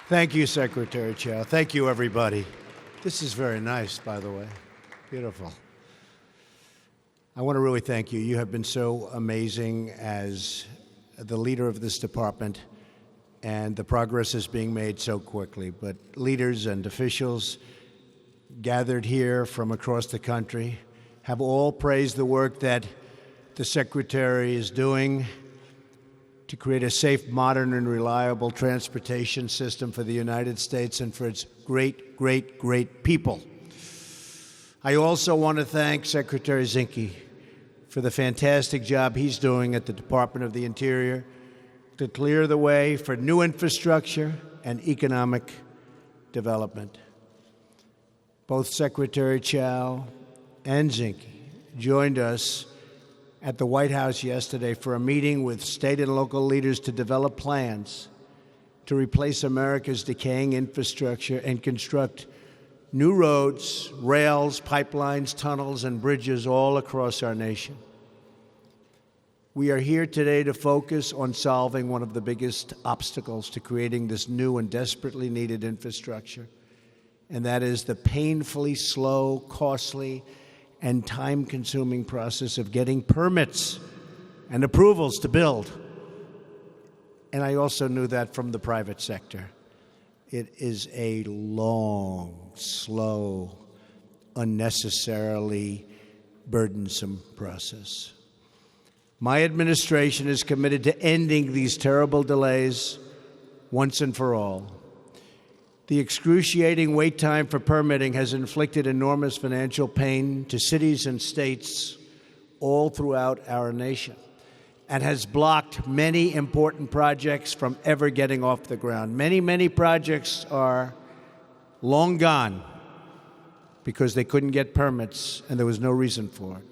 Thank you, Secretary Chao. Thank you, everybody. This is very nice, by the way. Beautiful. I want to really thank you. You have been so amazing as the leader of this department, and the progress is being made so quickly. But leaders and officials gathered here from across the country have all praised the work that the Secretary is doing to create a safe, modern, and reliable transportation system for the United States and for its great, great, great people. I also want to thank Secretary Zinke for the fantastic job he's doing at the Department of the Interior to clear the way for new infrastructure and economic development. Both Secretary Chao and Zinke joined us at the White House yesterday for a meeting with state and local leaders to develop plans to replace America's decaying infrastructure and construct new roads, rails, pipelines, tunnels, and bridges all across our nation. We are here today to focus on solving one of the biggest obstacles to creating this new and desperately needed infrastructure, and that is the painfully slow, costly, and time-consuming process of getting permits and approvals to build. And I also knew that from the private sector. It is a long, slow, unnecessarily burdensome process. My administration is committed to ending these terrible delays once and for all. The excruciating wait time for permitting has inflicted enormous financial pain to cities and states all throughout our nation and has blocked many important projects from ever getting off the ground. Many, many projects are long gone because they couldn't get permits and there was no reason for it.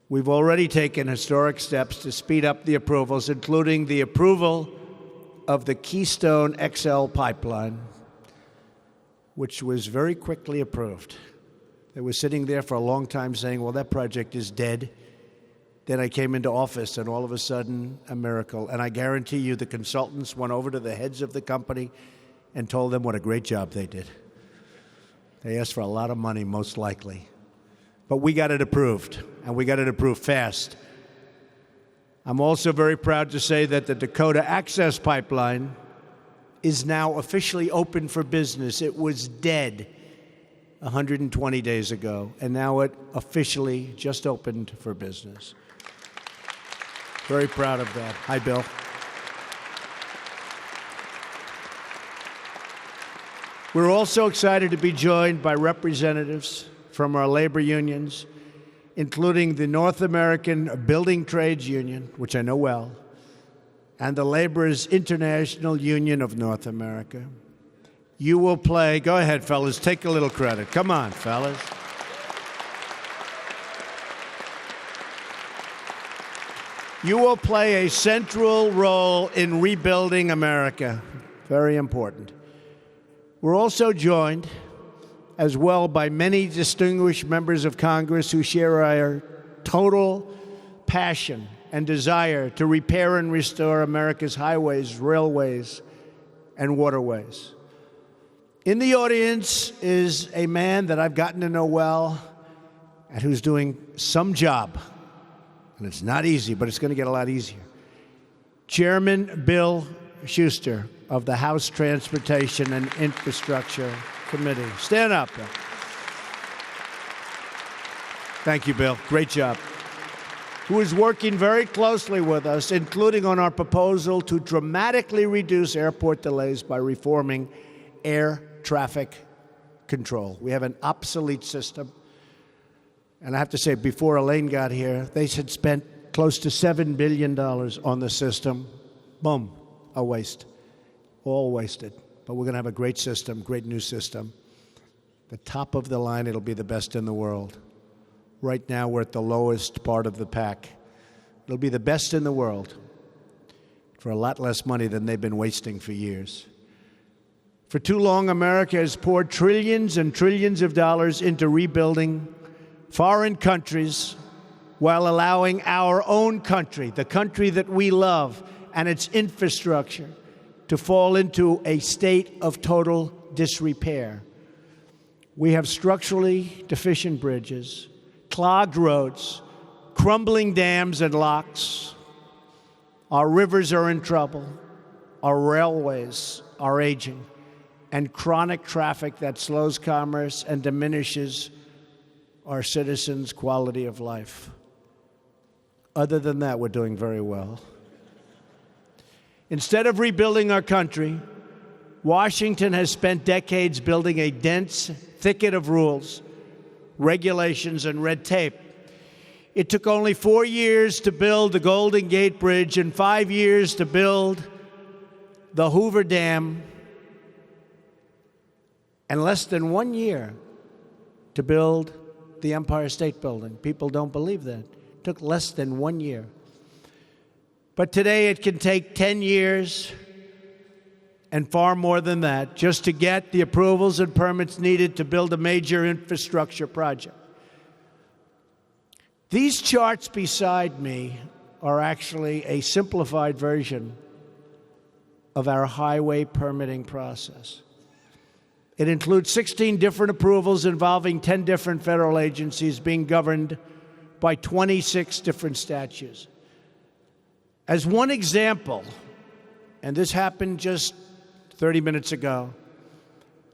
We've already taken historic steps to speed up the approvals, including the approval of the Keystone XL pipeline, which was very quickly approved. They were sitting there for a long time saying, well, that project is dead. Then I came into office, and all of a sudden, a miracle. And I guarantee you the consultants went over to the heads of the company and told them what a great job they did. They asked for a lot of money, most likely. But we got it approved, and we got it approved fast. I'm also very proud to say that the Dakota Access Pipeline is now officially open for business. It was dead 120 days ago, and now it officially just opened for business. Very proud of that. Hi, Bill. We're also excited to be joined by representatives from our labor unions, including the North American Building Trades Union, which I know well, and the Laborers International Union of North America. You will play, go ahead, fellas, take a little credit. Come on, fellas. You will play a central role in rebuilding America. Very important. We're also joined as well by many distinguished members of Congress who share our total passion and desire to repair and restore America's highways, railways, and waterways. In the audience is a man that I've gotten to know well and who's doing some job. And it's not easy, but it's going to get a lot easier. Chairman Bill Schuster of the House Transportation and Infrastructure Committee. Stand up, Bill. Thank you, Bill. Great job. Who is working very closely with us, including on our proposal to dramatically reduce airport delays by reforming air traffic control. We have an obsolete system. And I have to say, before Elaine got here, they had spent close to $7 billion on the system. Boom, a waste. All wasted. But we're going to have a great system, great new system. The top of the line, it'll be the best in the world. Right now, we're at the lowest part of the pack. It'll be the best in the world for a lot less money than they've been wasting for years. For too long, America has poured trillions and trillions of dollars into rebuilding foreign countries while allowing our own country, the country that we love, and its infrastructure to fall into a state of total disrepair. We have structurally deficient bridges, clogged roads, crumbling dams and locks. Our rivers are in trouble. Our railways are aging, and chronic traffic that slows commerce and diminishes our citizens' quality of life. Other than that, we're doing very well. Instead of rebuilding our country, Washington has spent decades building a dense thicket of rules, regulations, and red tape. It took only 4 years to build the Golden Gate Bridge and 5 years to build the Hoover Dam, and less than 1 year to build the Empire State Building. People don't believe that. It took less than 1 year. But today it can take 10 years and far more than that just to get the approvals and permits needed to build a major infrastructure project. These charts beside me are actually a simplified version of our highway permitting process. It includes 16 different approvals involving 10 different federal agencies being governed by 26 different statutes. As one example, and this happened just 30 minutes ago,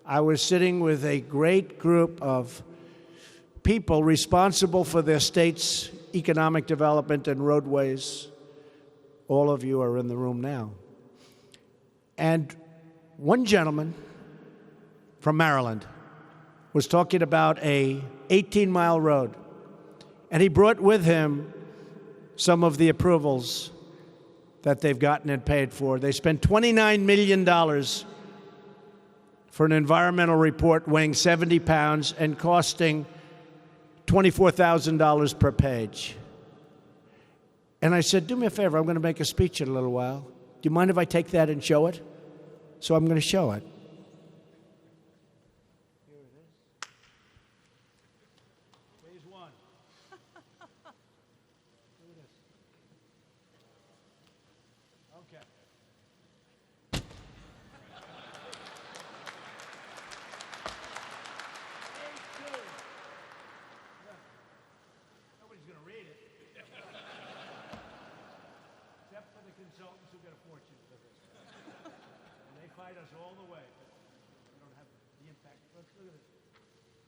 I was sitting with a great group of people responsible for their state's economic development and roadways. All of you are in the room now. And one gentleman from Maryland was talking about a 18-mile road, and he brought with him some of the approvals that they've gotten and paid for. They spent $29 million for an environmental report weighing 70 pounds and costing $24,000 per page. And I said, do me a favor, I'm going to make a speech in a little while. Do you mind if I take that and show it? So I'm going to show it. Here it is. Phase one. Look at this. Okay. Phase two. Nobody's going to read it. Except for the consultants who get a fortune for this. And they fight us all the way. But we don't have the impact. Look at this.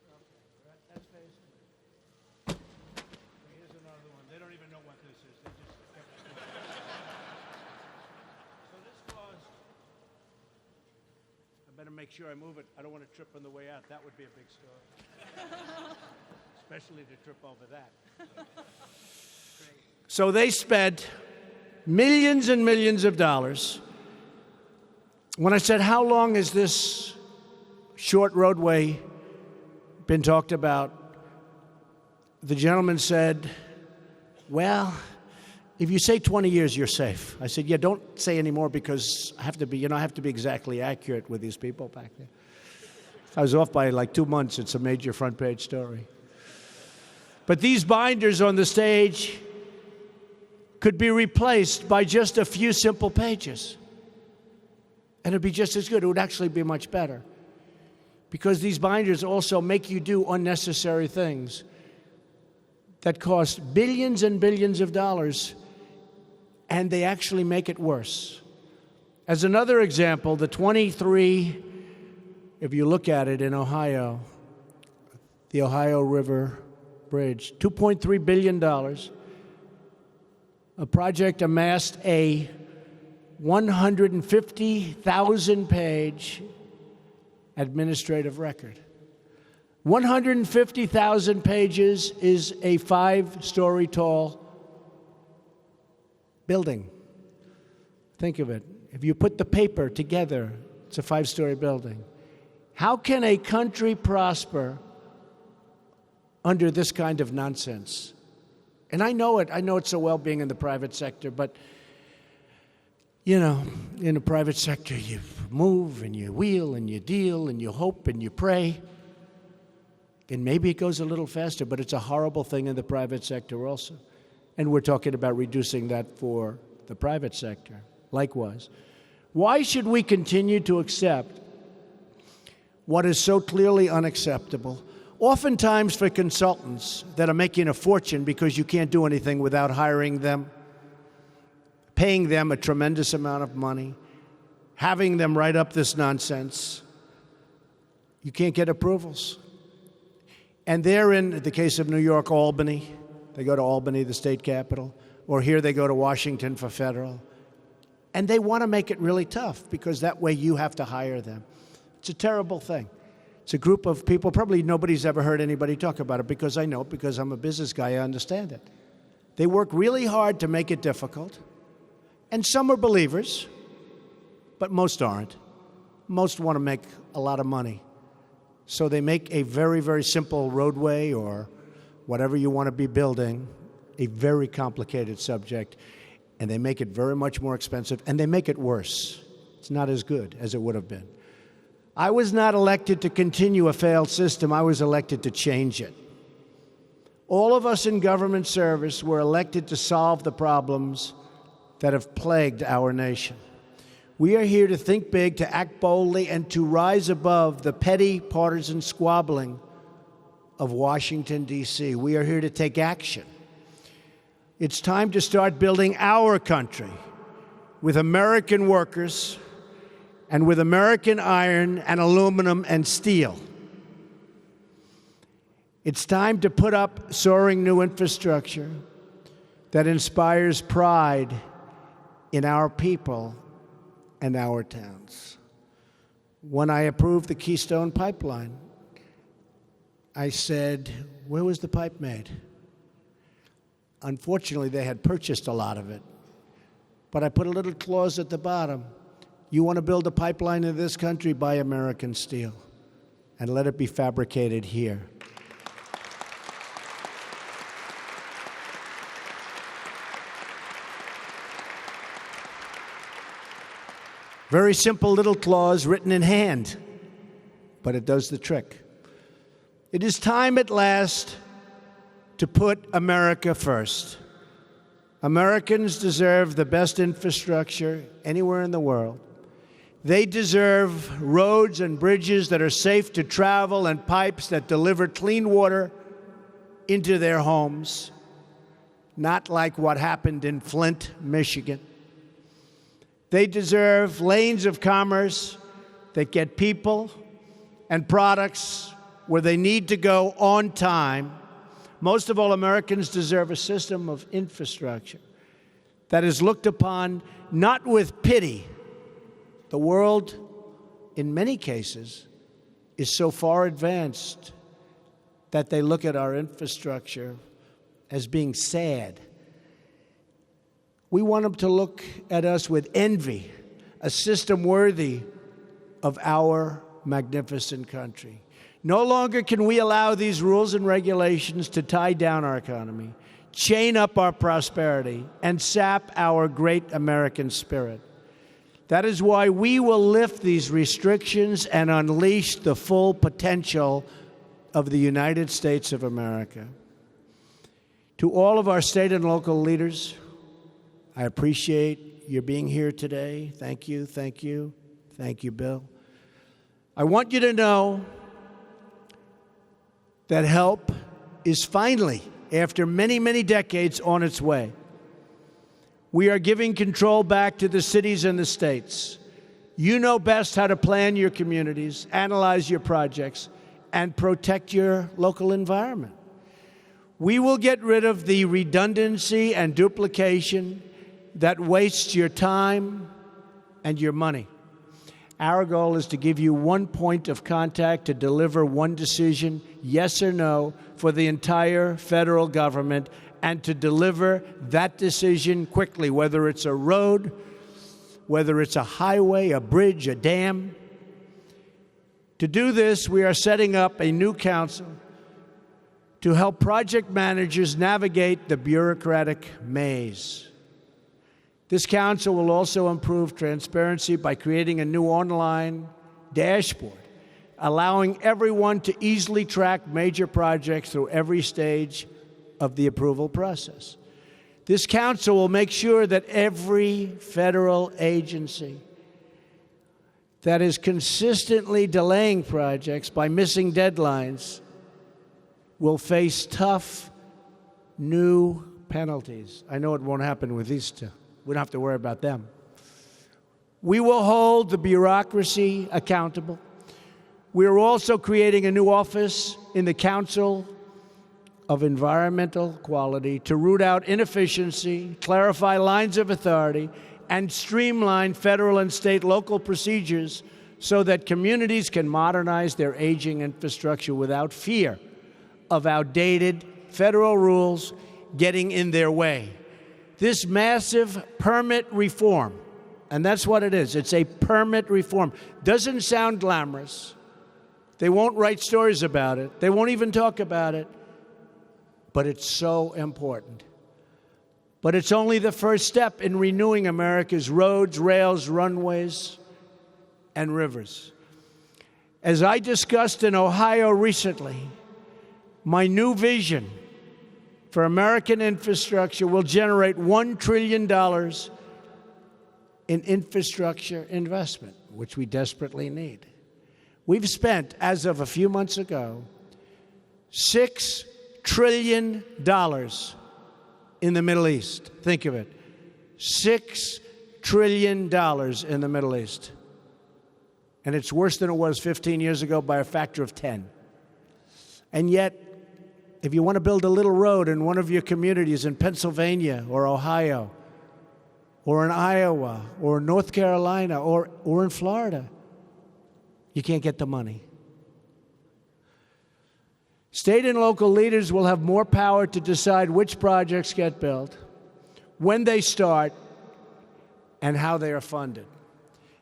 Okay, that's phase one. Here's another one. They don't even know what this is. They just kept it. So this caused. I better make sure I move it. I don't want to trip on the way out. That would be a big story. Especially to trip over that. So they spent millions and millions of dollars. When I said, how long has this short roadway been talked about? The gentleman said, well, if you say 20 years, you're safe. I said, yeah, don't say any more because I have to be exactly accurate with these people back there. If I was off by like 2 months, it's a major front page story. But these binders on the stage could be replaced by just a few simple pages. And it'd be just as good. It would actually be much better. Because these binders also make you do unnecessary things that cost billions and billions of dollars, and they actually make it worse. As another example, the 23, if you look at it in Ohio, the Ohio River Bridge, $2.3 billion. A project amassed a 150,000-page administrative record. 150,000 pages is a 5-story tall building. Think of it. If you put the paper together, it's a 5-story building. How can a country prosper under this kind of nonsense? And I know it so well being in the private sector, but, you know, in the private sector, you move and you wheel and you deal and you hope and you pray. And maybe it goes a little faster, but it's a horrible thing in the private sector also. And we're talking about reducing that for the private sector. Likewise, Why should we continue to accept what is so clearly unacceptable, oftentimes for consultants that are making a fortune because you can't do anything without hiring them, paying them a tremendous amount of money, having them write up this nonsense? You can't get approvals. And they're in the case of New York, Albany. They go to Albany, the state capital, or here they go to Washington for federal. And they want to make it really tough because that way you have to hire them. It's a terrible thing. It's a group of people, probably nobody's ever heard anybody talk about it because I know it, because I'm a business guy, I understand it. They work really hard to make it difficult. And some are believers, but most aren't. Most want to make a lot of money. So they make a very, very simple roadway or whatever you want to be building a very complicated subject, and they make it very much more expensive, and they make it worse. It's not as good as it would have been. I was not elected to continue a failed system. I was elected to change it. All of us in government service were elected to solve the problems that have plagued our nation. We are here to think big, to act boldly, and to rise above the petty partisan squabbling of Washington, D.C. We are here to take action. It's time to start building our country with American workers and with American iron and aluminum and steel. It's time to put up soaring new infrastructure that inspires pride in our people and our towns. When I approved the Keystone Pipeline, I said, where was the pipe made? Unfortunately, they had purchased a lot of it. But I put a little clause at the bottom. You want to build a pipeline in this country? Buy American steel and let it be fabricated here. Very simple little clause written in hand, but it does the trick. It is time at last to put America first. Americans deserve the best infrastructure anywhere in the world. They deserve roads and bridges that are safe to travel and pipes that deliver clean water into their homes, not like what happened in Flint, Michigan. They deserve lanes of commerce that get people and products where they need to go on time. Most of all, Americans deserve a system of infrastructure that is looked upon not with pity. The world, in many cases, is so far advanced that they look at our infrastructure as being sad. We want them to look at us with envy, a system worthy of our magnificent country. No longer can we allow these rules and regulations to tie down our economy, chain up our prosperity, and sap our great American spirit. That is why we will lift these restrictions and unleash the full potential of the United States of America. To all of our state and local leaders, I appreciate your being here today. Thank you, thank you, thank you, Bill. I want you to know that help is finally, after many, many decades, on its way. We are giving control back to the cities and the states. You know best how to plan your communities, analyze your projects, and protect your local environment. We will get rid of the redundancy and duplication that wastes your time and your money. Our goal is to give you one point of contact to deliver one decision, yes or no, for the entire federal government, and to deliver that decision quickly, whether it's a road, whether it's a highway, a bridge, a dam. To do this, we are setting up a new council to help project managers navigate the bureaucratic maze. This council will also improve transparency by creating a new online dashboard, allowing everyone to easily track major projects through every stage of the approval process. This council will make sure that every federal agency that is consistently delaying projects by missing deadlines will face tough new penalties. I know it won't happen with these two. We don't have to worry about them. We will hold the bureaucracy accountable. We are also creating a new office in the Council of Environmental Quality to root out inefficiency, clarify lines of authority, and streamline federal and state local procedures so that communities can modernize their aging infrastructure without fear of outdated federal rules getting in their way. This massive permit reform, and that's what it is, it's a permit reform, doesn't sound glamorous. They won't write stories about it. They won't even talk about it. But it's so important. But it's only the first step in renewing America's roads, rails, runways, and rivers. As I discussed in Ohio recently, my new vision for American infrastructure will generate $1 trillion in infrastructure investment, which we desperately need. We've spent, as of a few months ago, $6 trillion in the Middle East. Think of it. $6 trillion in the Middle East. And it's worse than it was 15 years ago by a factor of 10. And yet, if you want to build a little road in one of your communities in Pennsylvania or Ohio or in Iowa or North Carolina or in Florida, you can't get the money. State and local leaders will have more power to decide which projects get built, when they start, and how they are funded.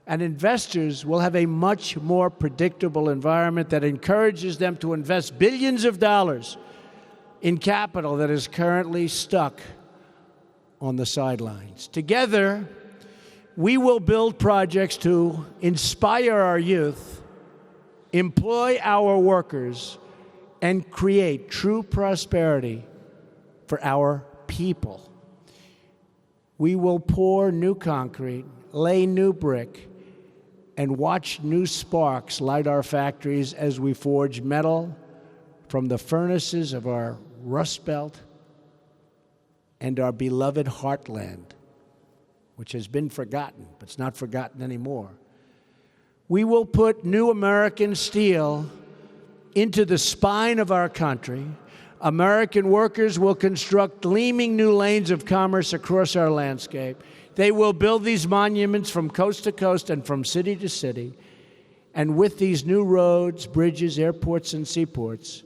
And investors will have a much more predictable environment that encourages them to invest billions of dollars in capital that is currently stuck on the sidelines. Together, we will build projects to inspire our youth, employ our workers, and create true prosperity for our people. We will pour new concrete, lay new brick, and watch new sparks light our factories as we forge metal from the furnaces of our Rust Belt and our beloved heartland, which has been forgotten, but it's not forgotten anymore. We will put new American steel into the spine of our country. American workers will construct gleaming new lanes of commerce across our landscape. They will build these monuments from coast to coast and from city to city. And with these new roads, bridges, airports, and seaports,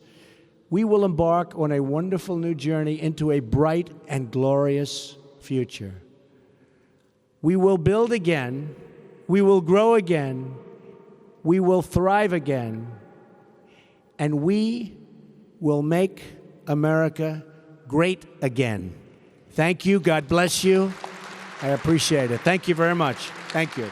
we will embark on a wonderful new journey into a bright and glorious future. We will build again. We will grow again. We will thrive again. And we will make America great again. Thank you. God bless you. I appreciate it. Thank you very much. Thank you.